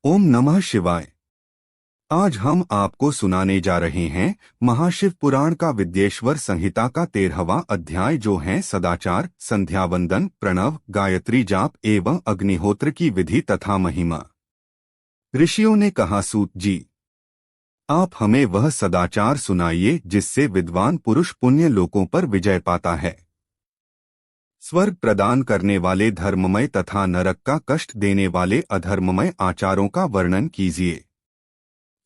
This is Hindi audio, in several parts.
ओम नमः शिवाय। आज हम आपको सुनाने जा रहे हैं महाशिव पुराण का विद्येश्वर संहिता का 13वां अध्याय, जो है सदाचार, संध्यावंदन, प्रणव, गायत्री जाप एवं अग्निहोत्र की विधि तथा महिमा। ऋषियों ने कहा, सूत जी, आप हमें वह सदाचार सुनाइए जिससे विद्वान पुरुष पुण्य लोकों पर विजय पाता है। स्वर्ग प्रदान करने वाले धर्ममय तथा नरक का कष्ट देने वाले अधर्ममय आचारों का वर्णन कीजिए।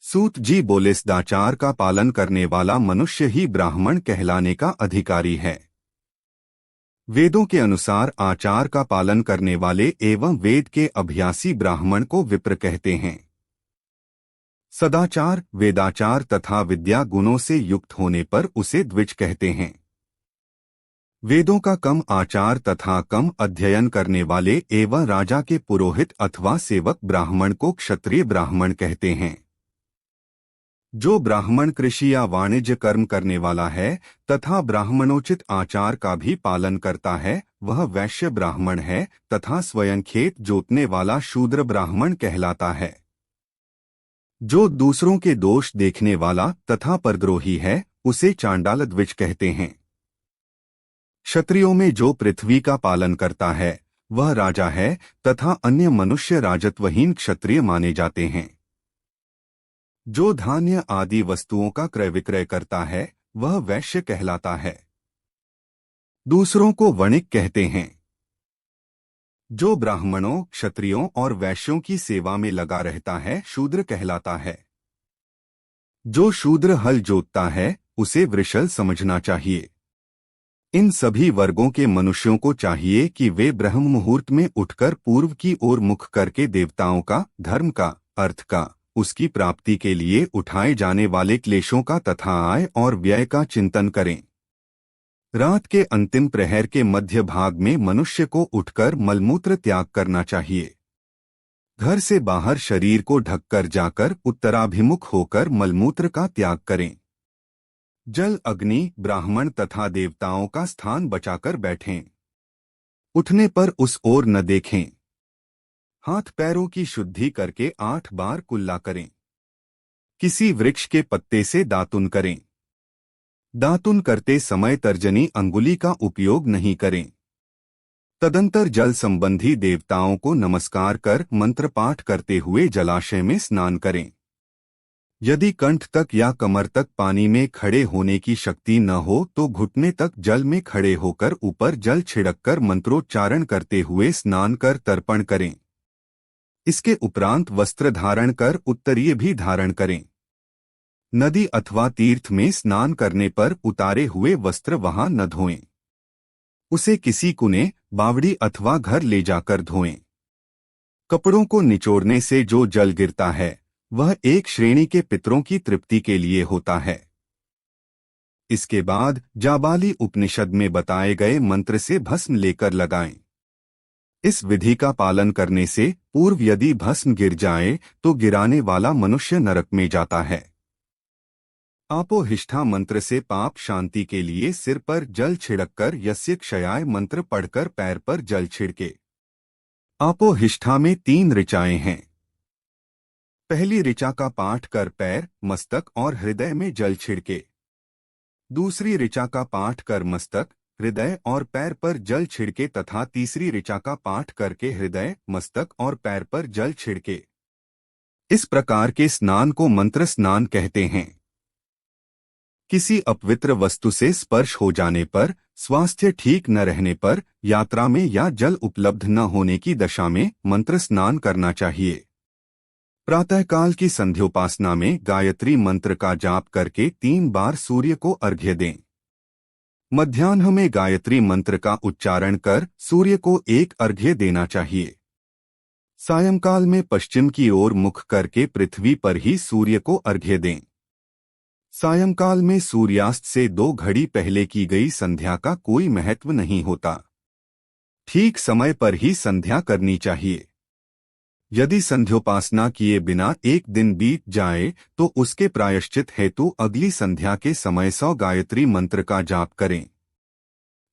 सूत जी बोले, सदाचार का पालन करने वाला मनुष्य ही ब्राह्मण कहलाने का अधिकारी है। वेदों के अनुसार आचार का पालन करने वाले एवं वेद के अभ्यासी ब्राह्मण को विप्र कहते हैं। सदाचार, वेदाचार तथा विद्या गुणों से युक्त होने पर उसे द्विज कहते हैं। वेदों का कम आचार तथा कम अध्ययन करने वाले एवं राजा के पुरोहित अथवा सेवक ब्राह्मण को क्षत्रिय ब्राह्मण कहते हैं। जो ब्राह्मण कृषि या वाणिज्य कर्म करने वाला है तथा ब्राह्मणोचित आचार का भी पालन करता है, वह वैश्य ब्राह्मण है तथा स्वयं खेत जोतने वाला शूद्र ब्राह्मण कहलाता है। जो दूसरों के दोष देखने वाला तथा परद्रोही है, उसे चांडाल द्विज कहते हैं। क्षत्रियों में जो पृथ्वी का पालन करता है वह राजा है तथा अन्य मनुष्य राजत्वहीन क्षत्रिय माने जाते हैं। जो धान्य आदि वस्तुओं का क्रय विक्रय करता है वह वैश्य कहलाता है। दूसरों को वणिक कहते हैं। जो ब्राह्मणों, क्षत्रियों और वैश्यों की सेवा में लगा रहता है शूद्र कहलाता है। जो शूद्र हल जोतता है उसे वृषल समझना चाहिए। इन सभी वर्गों के मनुष्यों को चाहिए कि वे ब्रह्म मुहूर्त में उठकर पूर्व की ओर मुख करके देवताओं का, धर्म का, अर्थ का, उसकी प्राप्ति के लिए उठाए जाने वाले क्लेशों का तथा आय और व्यय का चिंतन करें। रात के अंतिम प्रहर के मध्य भाग में मनुष्य को उठकर मलमूत्र त्याग करना चाहिए। घर से बाहर शरीर को ढककर जाकर उत्तराभिमुख होकर मलमूत्र का त्याग करें। जल, अग्नि, ब्राह्मण तथा देवताओं का स्थान बचाकर बैठें। उठने पर उस ओर न देखें। हाथ पैरों की शुद्धि करके 8 बार कुल्ला करें। किसी वृक्ष के पत्ते से दातुन करें। दातुन करते समय तर्जनी अंगुली का उपयोग नहीं करें। तदंतर जल संबंधी देवताओं को नमस्कार कर मंत्र पाठ करते हुए जलाशय में स्नान करें। यदि कंठ तक या कमर तक पानी में खड़े होने की शक्ति न हो तो घुटने तक जल में खड़े होकर ऊपर जल छिड़ककर मंत्रोच्चारण करते हुए स्नान कर तर्पण करें। इसके उपरांत वस्त्र धारण कर उत्तरीय भी धारण करें। नदी अथवा तीर्थ में स्नान करने पर उतारे हुए वस्त्र वहां न धोएं। उसे किसी कुने, बावड़ी अथवा घर ले जाकर धोएं। कपड़ों को निचोड़ने से जो जल गिरता है वह एक श्रेणी के पितरों की तृप्ति के लिए होता है। इसके बाद जाबाली उपनिषद में बताए गए मंत्र से भस्म लेकर लगाएं। इस विधि का पालन करने से पूर्व यदि भस्म गिर जाए तो गिराने वाला मनुष्य नरक में जाता है। आपोहिष्ठा मंत्र से पाप शांति के लिए सिर पर जल छिड़ककर यस्य क्षयाय मंत्र पढ़कर पैर पर जल छिड़के। आपोहिष्ठा में 3 ऋचाएं हैं। पहली ऋचा का पाठ कर पैर, मस्तक और हृदय में जल छिड़के। दूसरी ऋचा का पाठ कर मस्तक, हृदय और पैर पर जल छिड़के तथा तीसरी ऋचा का पाठ करके हृदय, मस्तक और पैर पर जल छिड़के। इस प्रकार के स्नान को मंत्र स्नान कहते हैं। किसी अपवित्र वस्तु से स्पर्श हो जाने पर, स्वास्थ्य ठीक न रहने पर, यात्रा में या जल उपलब्ध न होने की दशा में मंत्र स्नान करना चाहिए। प्रातःकाल की संध्योपासना में गायत्री मंत्र का जाप करके 3 बार सूर्य को अर्घ्य दें। मध्याह्न में गायत्री मंत्र का उच्चारण कर सूर्य को एक अर्घ्य देना चाहिए। सायंकाल में पश्चिम की ओर मुख करके पृथ्वी पर ही सूर्य को अर्घ्य दें। सायंकाल में सूर्यास्त से 2 घड़ी पहले की गई संध्या का कोई महत्व नहीं होता। ठीक समय पर ही संध्या करनी चाहिए। यदि संध्योपासना किए बिना एक दिन बीत जाए तो उसके प्रायश्चित हेतु अगली संध्या के समय 100 गायत्री मंत्र का जाप करें।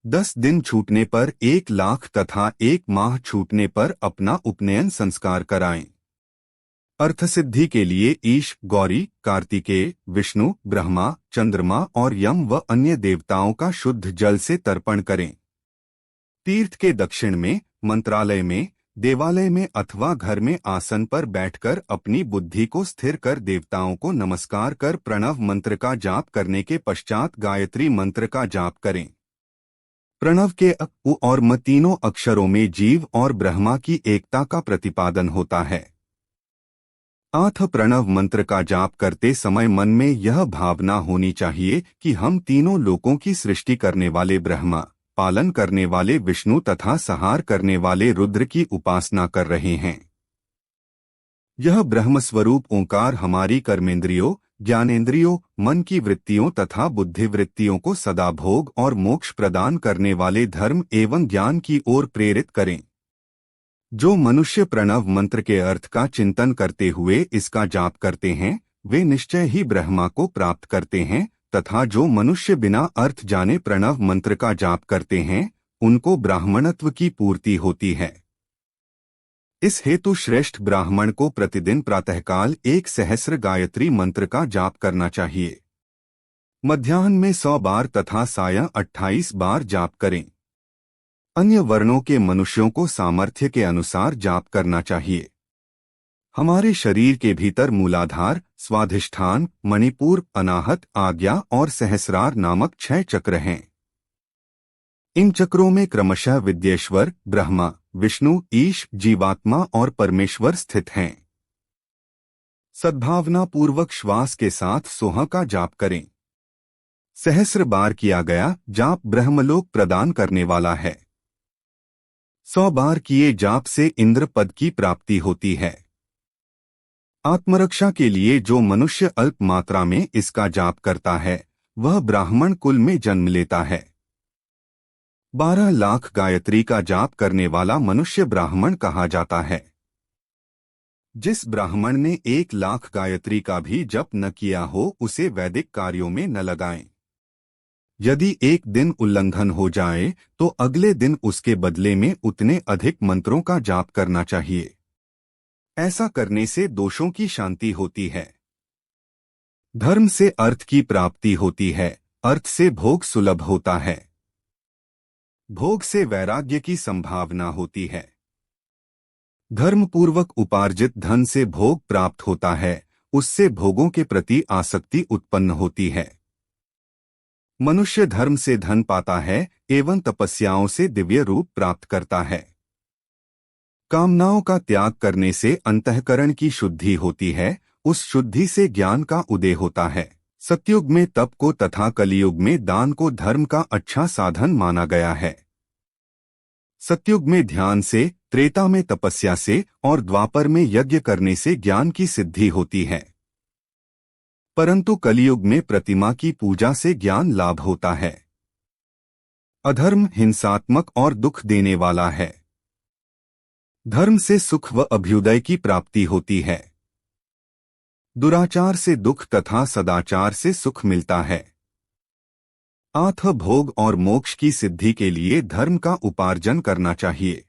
10 दिन छूटने पर 1 लाख तथा 1 माह छूटने पर अपना उपनयन संस्कार कराएं। अर्थसिद्धि के लिए ईश, गौरी, कार्तिकेय, विष्णु, ब्रह्मा, चंद्रमा और यम व अन्य देवताओं का शुद्ध जल से तर्पण करें। तीर्थ के दक्षिण में, मंत्रालय में, देवालय में अथवा घर में आसन पर बैठकर अपनी बुद्धि को स्थिर कर देवताओं को नमस्कार कर प्रणव मंत्र का जाप करने के पश्चात गायत्री मंत्र का जाप करें। प्रणव के अ, उ और म तीनों अक्षरों में जीव और ब्रह्मा की एकता का प्रतिपादन होता है। आठ प्रणव मंत्र का जाप करते समय मन में यह भावना होनी चाहिए कि हम तीनों लोकों की सृष्टि करने वाले ब्रह्मा, पालन करने वाले विष्णु तथा संहार करने वाले रुद्र की उपासना कर रहे हैं। यह ब्रह्मस्वरूप ओंकार हमारी कर्मेंद्रियों, ज्ञानेंद्रियों, मन की वृत्तियों तथा बुद्धि वृत्तियों को सदा भोग और मोक्ष प्रदान करने वाले धर्म एवं ज्ञान की ओर प्रेरित करें। जो मनुष्य प्रणव मंत्र के अर्थ का चिंतन करते हुए इसका जाप करते हैं, वे निश्चय ही ब्रह्मा को प्राप्त करते हैं तथा जो मनुष्य बिना अर्थ जाने प्रणव मंत्र का जाप करते हैं, उनको ब्राह्मणत्व की पूर्ति होती है। इस हेतु श्रेष्ठ ब्राह्मण को प्रतिदिन प्रातःकाल 1 सहस्र गायत्री मंत्र का जाप करना चाहिए। मध्याह्न में 100 बार तथा सायं 28 बार जाप करें। अन्य वर्णों के मनुष्यों को सामर्थ्य के अनुसार जाप करना चाहिए। हमारे शरीर के भीतर मूलाधार, स्वाधिष्ठान, मणिपुर, अनाहत, आज्ञा और सहस्रार नामक 6 चक्र हैं। इन चक्रों में क्रमशः विद्येश्वर, ब्रह्मा, विष्णु, ईश, जीवात्मा और परमेश्वर स्थित हैं। सद्भावना पूर्वक श्वास के साथ सोह का जाप करें। 1 सहस्र बार किया गया जाप ब्रह्मलोक प्रदान करने वाला है। 100 बार किए जाप से इंद्र पद की प्राप्ति होती है। आत्मरक्षा के लिए जो मनुष्य अल्प मात्रा में इसका जाप करता है, वह ब्राह्मण कुल में जन्म लेता है। 12 लाख गायत्री का जाप करने वाला मनुष्य ब्राह्मण कहा जाता है। जिस ब्राह्मण ने 1 लाख गायत्री का भी जप न किया हो, उसे वैदिक कार्यों में न लगाएं। यदि एक दिन उल्लंघन हो जाए तो अगले दिन उसके बदले में उतने अधिक मंत्रों का जाप करना चाहिए। ऐसा करने से दोषों की शांति होती है। धर्म से अर्थ की प्राप्ति होती है, अर्थ से भोग सुलभ होता है, भोग से वैराग्य की संभावना होती है। धर्मपूर्वक उपार्जित धन से भोग प्राप्त होता है, उससे भोगों के प्रति आसक्ति उत्पन्न होती है। मनुष्य धर्म से धन पाता है एवं तपस्याओं से दिव्य रूप प्राप्त करता है। कामनाओं का त्याग करने से अंतःकरण की शुद्धि होती है, उस शुद्धि से ज्ञान का उदय होता है। सतयुग में तप को तथा कलियुग में दान को धर्म का अच्छा साधन माना गया है। सतयुग में ध्यान से, त्रेता में तपस्या से और द्वापर में यज्ञ करने से ज्ञान की सिद्धि होती है। परंतु कलियुग में प्रतिमा की पूजा से ज्ञान लाभ होता है। अधर्म हिंसात्मक और दुख देने वाला है। धर्म से सुख व अभ्युदय की प्राप्ति होती है। दुराचार से दुख तथा सदाचार से सुख मिलता है। आठ भोग और मोक्ष की सिद्धि के लिए धर्म का उपार्जन करना चाहिए।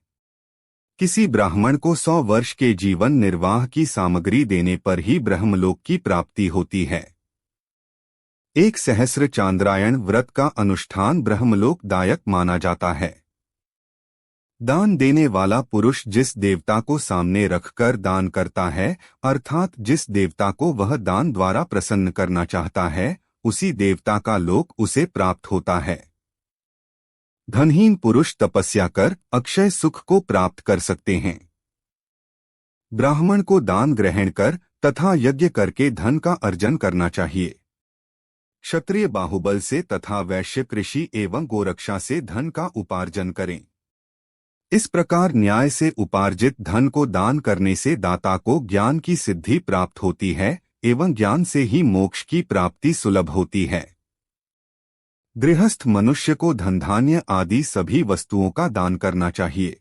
किसी ब्राह्मण को 100 वर्ष के जीवन निर्वाह की सामग्री देने पर ही ब्रह्मलोक की प्राप्ति होती है। 1 सहस्र चांद्रायण व्रत का अनुष्ठान ब्रह्मलोक दायक माना जाता है। दान देने वाला पुरुष जिस देवता को सामने रखकर दान करता है, अर्थात जिस देवता को वह दान द्वारा प्रसन्न करना चाहता है, उसी देवता का लोक उसे प्राप्त होता है। धनहीन पुरुष तपस्या कर अक्षय सुख को प्राप्त कर सकते हैं। ब्राह्मण को दान ग्रहण कर तथा यज्ञ करके धन का अर्जन करना चाहिए। क्षत्रिय बाहुबल से तथा वैश्य कृषि एवं गोरक्षा से धन का उपार्जन करें। इस प्रकार न्याय से उपार्जित धन को दान करने से दाता को ज्ञान की सिद्धि प्राप्त होती है एवं ज्ञान से ही मोक्ष की प्राप्ति सुलभ होती है। गृहस्थ मनुष्य को धनधान्य आदि सभी वस्तुओं का दान करना चाहिए।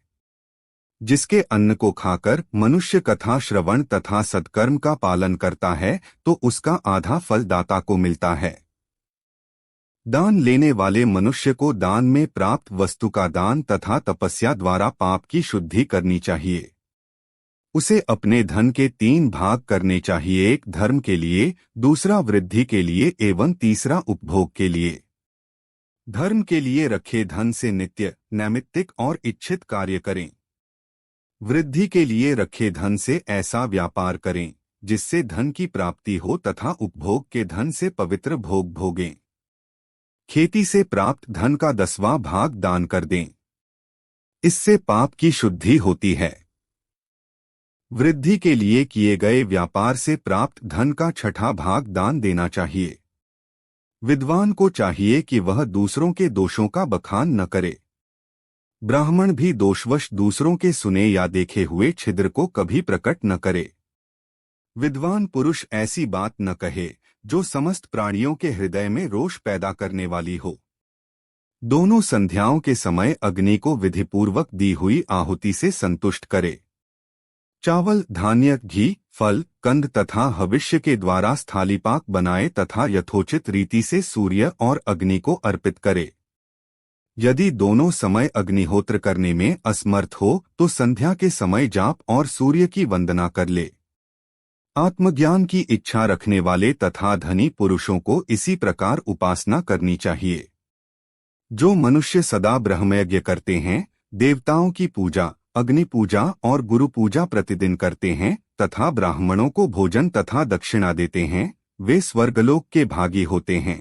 जिसके अन्न को खाकर मनुष्य कथा श्रवण तथा सत्कर्म का पालन करता है, तो उसका आधा फल दाता को मिलता है। दान लेने वाले मनुष्य को दान में प्राप्त वस्तु का दान तथा तपस्या द्वारा पाप की शुद्धि करनी चाहिए। उसे अपने धन के 3 भाग करने चाहिए, एक धर्म के लिए, दूसरा वृद्धि के लिए एवं तीसरा उपभोग के लिए। धर्म के लिए रखे धन से नित्य, नैमित्तिक और इच्छित कार्य करें। वृद्धि के लिए रखे धन से ऐसा व्यापार करें जिससे धन की प्राप्ति हो तथा उपभोग के धन से पवित्र भोग भोगें। खेती से प्राप्त धन का 10वां भाग दान कर दें, इससे पाप की शुद्धि होती है। वृद्धि के लिए किए गए व्यापार से प्राप्त धन का 6वां भाग दान देना चाहिए। विद्वान को चाहिए कि वह दूसरों के दोषों का बखान न करे। ब्राह्मण भी दोषवश दूसरों के सुने या देखे हुए छिद्र को कभी प्रकट न करे। विद्वान पुरुष ऐसी बात न कहे जो समस्त प्राणियों के हृदय में रोष पैदा करने वाली हो। दोनों संध्याओं के समय अग्नि को विधिपूर्वक दी हुई आहुति से संतुष्ट करे। चावल, धान्य, घी, फल, कंद तथा हविष्य के द्वारा स्थालीपाक बनाए तथा यथोचित रीति से सूर्य और अग्नि को अर्पित करे। यदि दोनों समय अग्निहोत्र करने में असमर्थ हो तो संध्या के समय जाप और सूर्य की वंदना कर ले। आत्मज्ञान की इच्छा रखने वाले तथा धनी पुरुषों को इसी प्रकार उपासना करनी चाहिए। जो मनुष्य सदा ब्रह्मयज्ञ करते हैं, देवताओं की पूजा, अग्नि पूजा और गुरु पूजा प्रतिदिन करते हैं तथा ब्राह्मणों को भोजन तथा दक्षिणा देते हैं, वे स्वर्गलोक के भागी होते हैं।